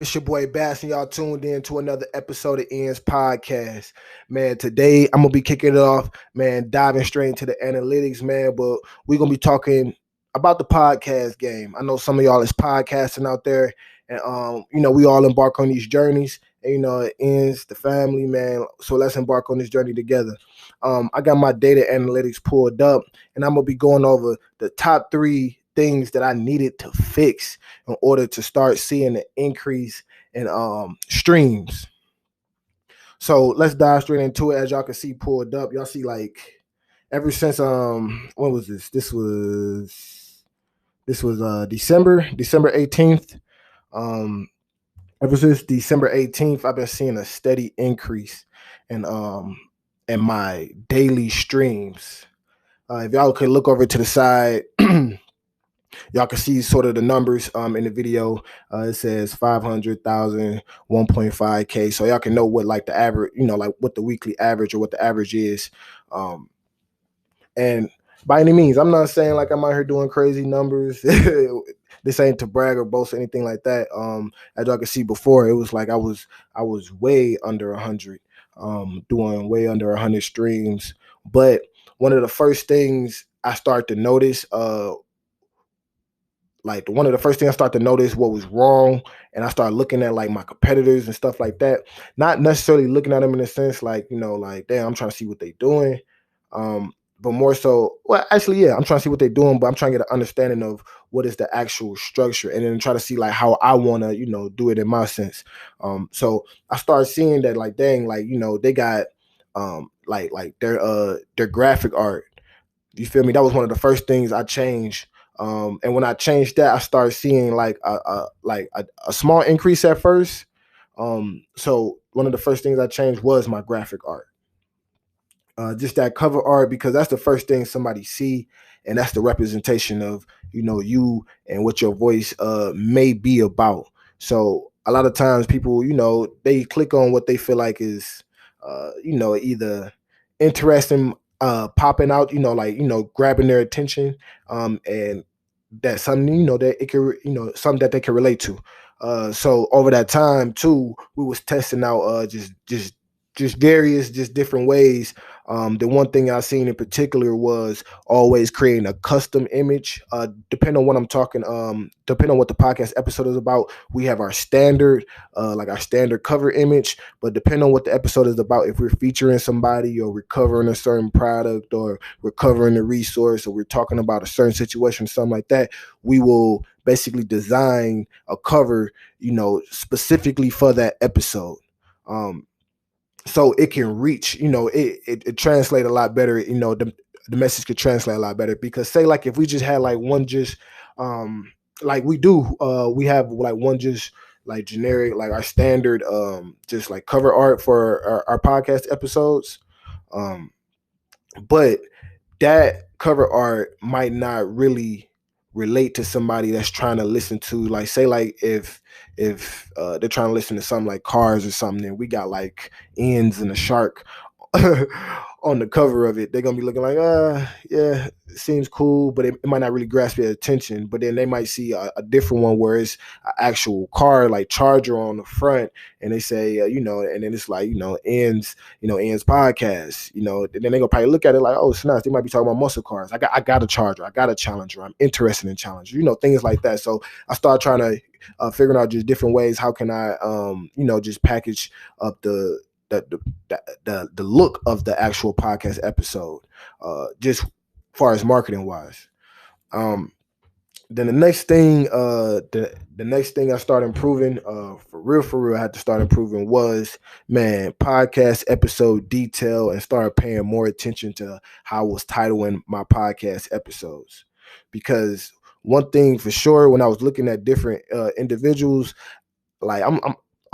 It's your boy Bass, and y'all tuned in to another episode of Ian's podcast. Man, today I'm gonna be kicking it off, man, diving straight into the analytics, man. But we're gonna be talking about the podcast game. I know some of y'all is podcasting out there, and we all embark on these journeys. And it ends the family, man. So let's embark on this journey together. I got my data analytics pulled up, and I'm gonna be going over the top three things that I needed to fix in order to start seeing an increase in streams. So let's dive straight into it. As y'all can see pulled up, y'all see like ever since when was this? This was December 18th. Um Ever since December 18th, I've been seeing a steady increase in my daily streams. If y'all could look over to the side, y'all can see sort of the numbers in the video. It says 500,000, 1.5K. So y'all can know what like the average, like what the weekly average or what the average is. And by any means, I'm not saying like I'm out here doing crazy numbers. This ain't to brag or boast or anything like that. As y'all can see before, it was like I was way under 100, doing way under 100 streams. But one of the first things I start to notice, one of the first things I start to notice what was wrong, and I start looking at like my competitors and stuff like that. Not necessarily looking at them in a sense like like damn, I'm trying to see what they're doing. But more so, well, actually, yeah, I'm trying to see what they're doing, but I'm trying to get an understanding of what is the actual structure, and then try to see like how I want to, do it in my sense. So I started seeing that like, dang, like they got like their graphic art. You feel me? That was one of the first things I changed. And when I changed that, I started seeing like a small increase at first. So one of the first things I changed was my graphic art. Just that cover art, because that's the first thing somebody see, and that's the representation of you and what your voice may be about. So a lot of times people they click on what they feel like is either interesting, popping out, grabbing their attention, and that's something that it can something that they can relate to. So over that time too, we was testing out just various, just different ways. The one thing I seen in particular was always creating a custom image. Depending on what I'm talking, depending on what the podcast episode is about, we have our standard, like our standard cover image. But depending on what the episode is about, if we're featuring somebody or we're covering a certain product or we're covering a resource or we're talking about a certain situation, something like that, we will basically design a cover, specifically for that episode. So it can reach, it translate a lot better. The message could translate a lot better, because say like if we just had like one just like we have like one just like generic, like our standard just like cover art for our podcast episodes. But that cover art might not really relate to somebody that's trying to listen to, like, say like if they're trying to listen to something like Cars or something, and we got like ends and a shark on the cover of it, they're gonna be looking like, yeah, it seems cool, but it might not really grasp their attention. But then they might see a different one where it's an actual car, like Charger on the front, and they say, and then it's like, ends podcast, and then they gonna probably look at it like, oh, snap, they might be talking about muscle cars. I got a Charger, I got a Challenger, I'm interested in Challenger, things like that. So I started trying to figuring out just different ways, how can I just package up the look of the actual podcast episode, just far as marketing wise. Then the next thing, the next thing I started improving, for real, I had to start improving was, man, podcast episode detail, and started paying more attention to how I was titling my podcast episodes. Because one thing for sure, when I was looking at different individuals, like I'm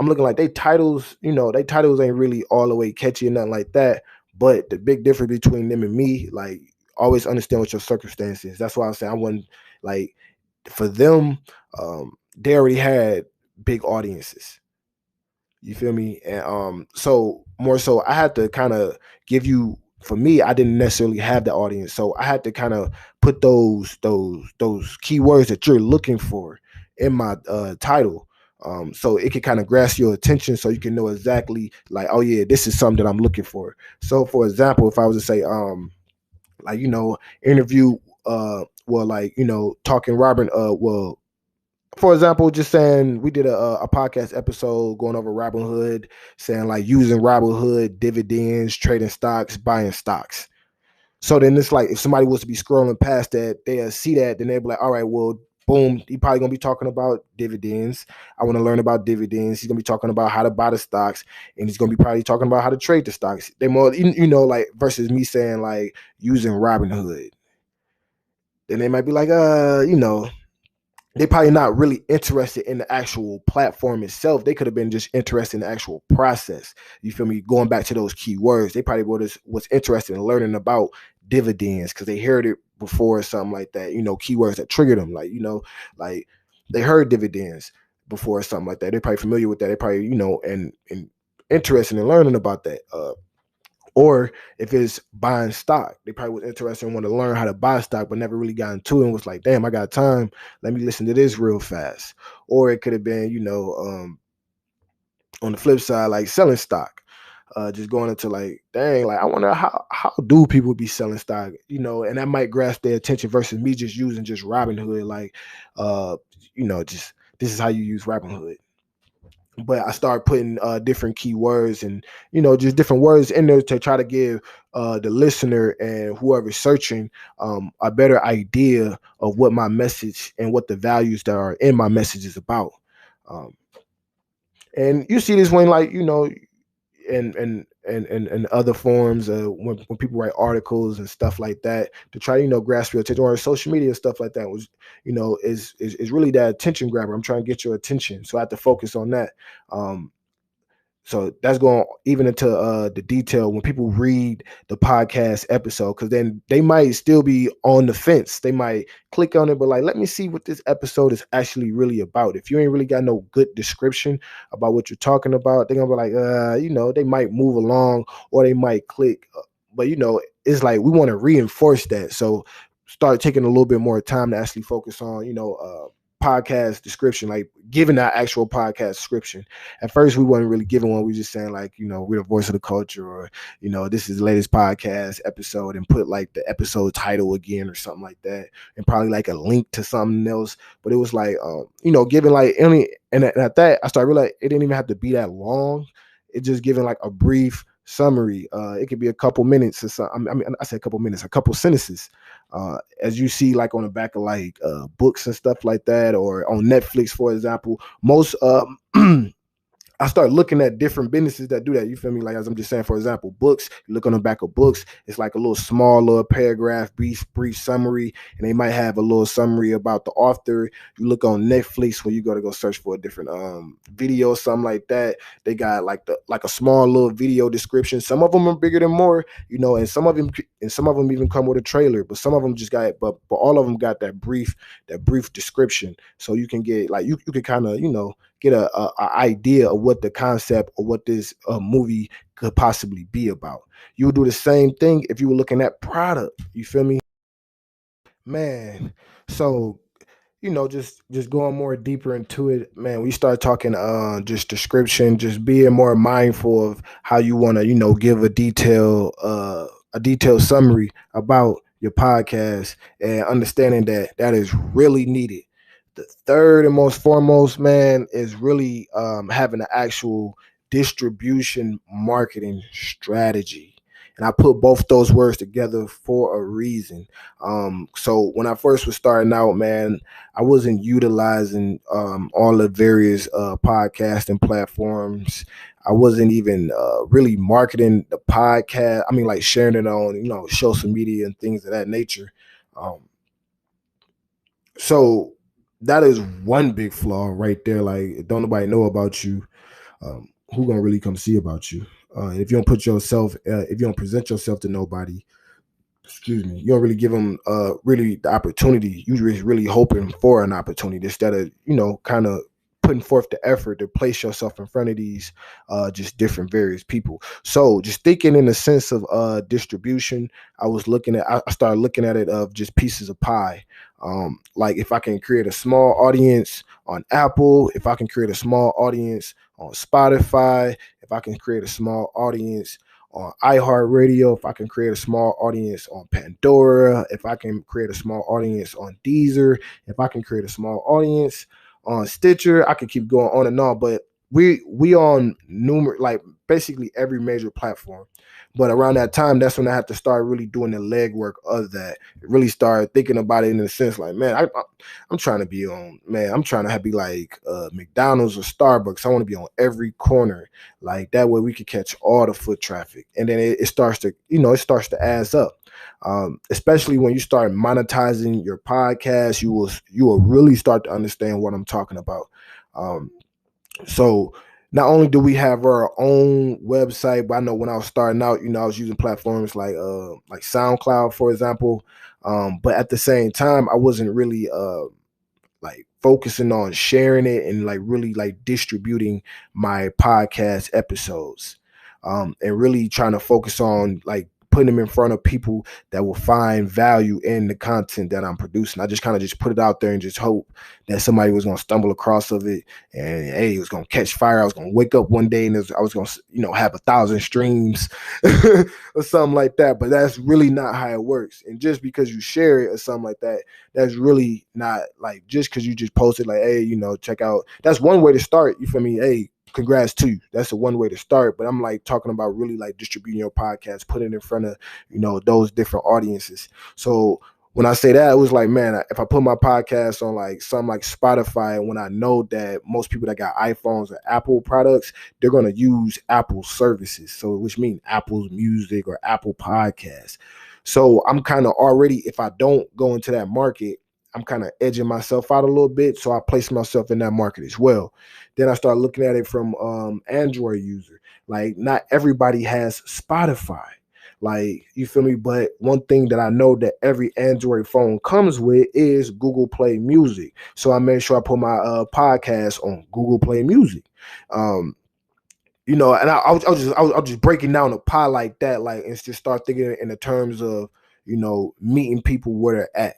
looking like they titles, they titles ain't really all the way catchy and nothing like that. But the big difference between them and me, like, always understand what your circumstances. That's why I say I wasn't like, for them, they already had big audiences. You feel me? And so more so, I had to kind of give you. For me, I didn't necessarily have the audience, so I had to kind of put those keywords that you're looking for in my title. So it can kind of grasp your attention, so you can know exactly like, oh yeah, this is something that I'm looking for. So for example, if I was to say, like, interview, well, like, talking Robin, well, for example, just saying we did a podcast episode going over Robinhood, saying like using Robinhood dividends, trading stocks, buying stocks. So then it's like if somebody was to be scrolling past that, they'll see that, then they'll be like, all right, well, boom, he probably gonna be talking about dividends. I want to learn about dividends. He's gonna be talking about how to buy the stocks, and he's gonna be probably talking about how to trade the stocks. They more, like versus me saying like using Robinhood. Then they might be like, they probably not really interested in the actual platform itself. They could have been just interested in the actual process. You feel me? Going back to those keywords, they probably was interested in learning about dividends because they heard it before or something like that. Keywords that triggered them, like they heard dividends before or something like that. They're probably familiar with that. They probably and interested in learning about that. Or if it's buying stock, they probably was interested and want to learn how to buy stock, but never really got into it and was like, damn, I got time. Let me listen to this real fast. Or it could have been, on the flip side, like selling stock. Just going into like, dang, like I wonder how do people be selling stock, and that might grasp their attention versus me just using just Robinhood, like, just this is how you use Robinhood. But I start putting different keywords and just different words in there to try to give the listener and whoever's searching a better idea of what my message and what the values that are in my message is about. Um, and you see this when like and other forms when people write articles and stuff like that to try to grasp your attention, or social media stuff like that was is really that attention grabber. I'm trying to get your attention, so I have to focus on that. So that's going even into the detail when people read the podcast episode, because then they might still be on the fence. They might click on it, but like, let me see what this episode is actually really about. If you ain't really got no good description about what you're talking about, they're gonna be like, they might move along or they might click. But it's like we want to reinforce that. So start taking a little bit more time to actually focus on, podcast description, like giving that actual podcast description. At first we weren't really giving one. We were just saying like, we're the voice of the culture, or this is the latest podcast episode, and put like the episode title again or something like that, and probably like a link to something else. But it was like giving like any, and at that I started realizing it didn't even have to be that long. It just giving like a brief summary. It could be a couple minutes or something. I mean, I said a couple minutes, a couple sentences. As you see, like on the back of like books and stuff like that, or on Netflix, for example, most I start looking at different businesses that do that. You feel me? Like, as I'm just saying, for example, books, you look on the back of books, it's like a little small little paragraph, brief summary, and they might have a little summary about the author. You look on Netflix when you go search for a different video, something like that. They got like a small little video description. Some of them are bigger than more, and some of them even come with a trailer, but some of them just got, but all of them got that brief description. So you can get like, you can kind of, get a idea of what the concept or what this movie could possibly be about. You would do the same thing if you were looking at product. You feel me, man? So just going more deeper into it, man. We start talking just description, just being more mindful of how you want to give a detailed summary about your podcast, and understanding that is really needed. The third and most foremost, man, is really having an actual distribution marketing strategy. And I put both those words together for a reason. So when I first was starting out, man, I wasn't utilizing all the various podcasting platforms. I wasn't even really marketing the podcast. I mean, like sharing it on, social media and things of that nature. So that is one big flaw right there. Like, don't nobody know about you. Who gonna really come see about you? If you don't if you don't present yourself to nobody, excuse me, you don't really give them really the opportunity. You just really hoping for an opportunity instead of kind of putting forth the effort to place yourself in front of these just different various people. So just thinking in the sense of distribution, I started looking at it of just pieces of pie. Like if I can create a small audience on Apple, if I can create a small audience on Spotify, if I can create a small audience on iHeartRadio, if I can create a small audience on Pandora, if I can create a small audience on Deezer, if I can create a small audience on Stitcher, I could keep going on and on. But we on numerous, like basically every major platform. But around that time, that's when I had to start really doing the legwork of that. Really start thinking about it in a sense like, man, I'm trying to be on, man, I'm trying to be like McDonald's or Starbucks. I want to be on every corner. Like that way we could catch all the foot traffic. And then it starts to, it starts to add up. Especially when you start monetizing your podcast, you will really start to understand what I'm talking about. So not only do we have our own website, but I know when I was starting out, I was using platforms like SoundCloud, for example. But at the same time, I wasn't really like focusing on sharing it and like really like distributing my podcast episodes. And really trying to focus on like putting them in front of people that will find value in the content that I'm producing. I just kind of just put it out there and just hope that somebody was going to stumble across of it and hey, it was going to catch fire. I was going to wake up one day and I was going to, have 1,000 streams or something like that. But that's really not how it works. And just because you share it or something like that, that's really not like just because you just posted like, hey, check out. That's one way to start. You feel me? Hey, congrats to you. That's a one way to start. But I'm like talking about really like distributing your podcast, putting it in front of, those different audiences. So when I say that, it was like, man, if I put my podcast on like something like Spotify, when I know that most people that got iPhones or Apple products, they're going to use Apple services. So which means Apple's music or Apple Podcasts. So I'm kind of already, if I don't go into that market, I'm kind of edging myself out a little bit. So I place myself in that market as well. Then I start looking at it from Android user. Like not everybody has Spotify. Like, you feel me? But one thing that I know that every Android phone comes with is Google Play Music. So I made sure I put my podcast on Google Play Music. And I was just breaking down the pie like that, like, and just start thinking in the terms of, meeting people where they're at,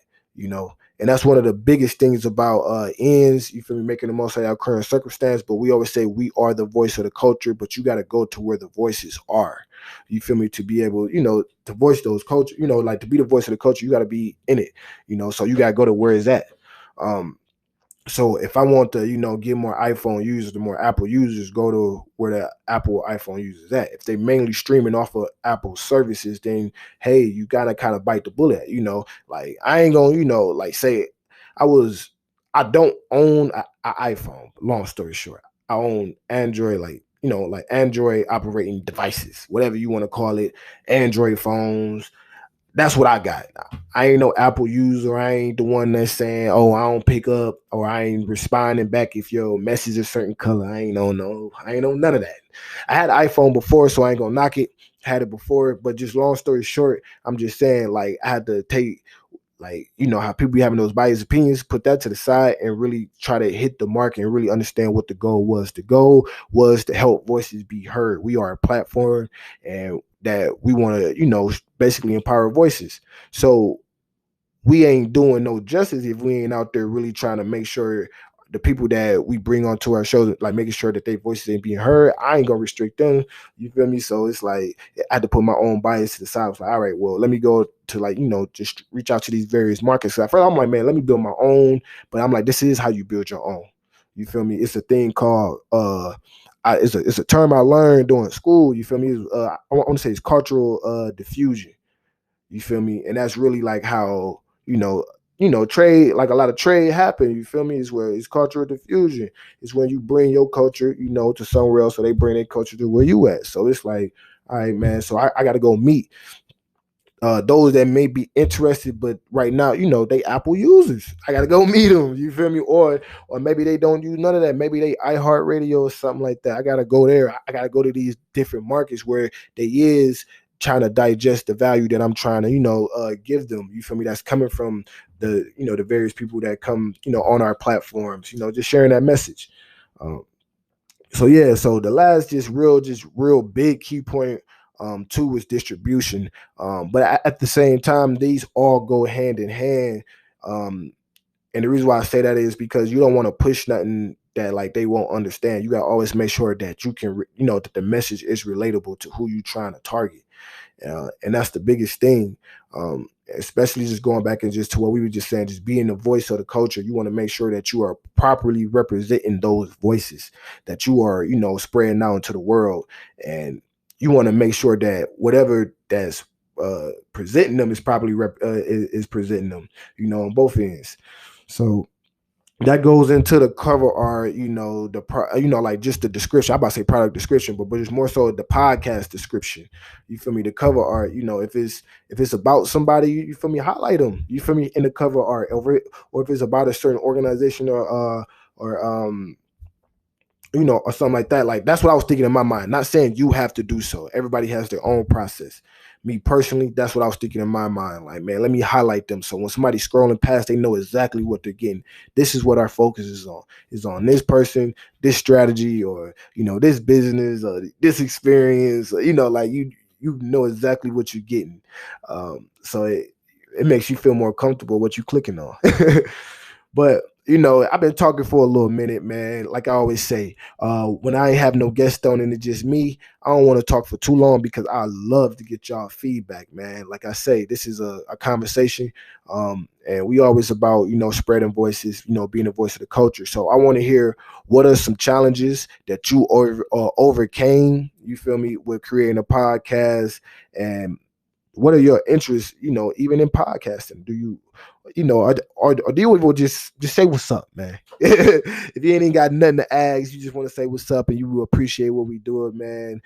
and that's one of the biggest things about ends, you feel me, making the most of our current circumstance. But we always say we are the voice of the culture, but you got to go to where the voices are, you feel me, to be able, to voice those culture, like to be the voice of the culture, you got to be in it, so you got to go to where it's at. So if I want to, get more iPhone users, the more Apple users, go to where the Apple iPhone users at. If they mainly streaming off of Apple services, then hey, you gotta kind of bite the bullet. Like I ain't gonna, like say I don't own an iPhone. Long story short, I own Android, like like Android operating devices, whatever you want to call it, Android phones. That's what I got. I ain't no Apple user. I ain't the one that's saying, oh, I don't pick up or I ain't responding back if your message is a certain color. I ain't on none of that. I had an iPhone before, so I ain't gonna knock it. Had it before, but just long story short, I'm just saying, like, I had to take, like, how people be having those biased opinions, put that to the side and really try to hit the mark and really understand what the goal was. The goal was to help voices be heard. We are a platform and that we want to, basically empower voices. So we ain't doing no justice if we ain't out there really trying to make sure the people that we bring onto our show, like making sure that their voices ain't being heard. I ain't gonna restrict them. You feel me? So it's like I had to put my own bias to the side. I was like, all right, well, let me go to like, just reach out to these various markets. So at first I'm like, man, let me build my own. But I'm like, this is how you build your own. You feel me? It's a thing called it's a term I learned during school. You feel me? I want to say it's cultural diffusion. You feel me? And that's really like how, trade, like a lot of trade happen. You feel me? Is where it's cultural diffusion. It's when you bring your culture, to somewhere else, so they bring their culture to where you at. So it's like, all right, man. So I got to go meet those that may be interested, but right now, they Apple users. I gotta go meet them. You feel me? Or maybe they don't use none of that. Maybe they iHeartRadio or something like that. I gotta go there. I gotta go to these different markets where they is trying to digest the value that I'm trying to, give them. You feel me? That's coming from the, the various people that come, on our platforms. Just sharing that message. Um, so yeah, so the last just real big key point too is distribution. But at the same time, these all go hand in hand. Um, and the reason why I say that is because you don't want to push nothing that like they won't understand. You got to always make sure that you can, that the message is relatable to who you trying to target. And that's the biggest thing. Especially just going back and just to what we were just saying, just being the voice of the culture. You want to make sure that you are properly representing those voices, that you are, spreading out into the world. And you want to make sure that whatever that's presenting them is properly is presenting them, on both ends. So that goes into the cover art, like just the description. I'm about to say product description, but it's more so the podcast description. You feel me? The cover art, if it's about somebody, you feel me, highlight them. You feel me in the cover art, or if it's about a certain organization or or something like that. Like that's what I was thinking in my mind. Not saying you have to do so. Everybody has their own process. Me personally, that's what I was thinking in my mind. Like, man, let me highlight them. So when somebody's scrolling past, they know exactly what they're getting. This is what our focus is on this person, this strategy, or this business, or this experience. Like you know exactly what you're getting. So it makes you feel more comfortable what you're clicking on. But I've been talking for a little minute, man. Like I always say, when I ain't have no guest on and it's just me, I don't want to talk for too long because I love to get y'all feedback, man. Like I say, this is a conversation, and we always about spreading voices, being the voice of the culture. So I want to hear what are some challenges that you overcame. You feel me with creating a podcast, and what are your interests, even in podcasting? Do you, or do you even just say what's up, man? If you ain't got nothing to ask, you just want to say what's up and you will appreciate what we do, man.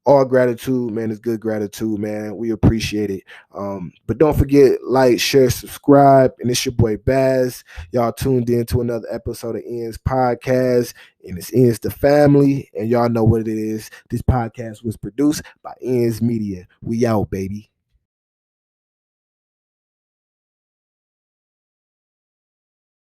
All gratitude, man, is good gratitude, man. We appreciate it. But don't forget, like, share, subscribe. And it's your boy Bazz. Y'all tuned in to another episode of Ian's podcast. And it's Ian's the family. And y'all know what it is. This podcast was produced by Ian's Media. We out, baby.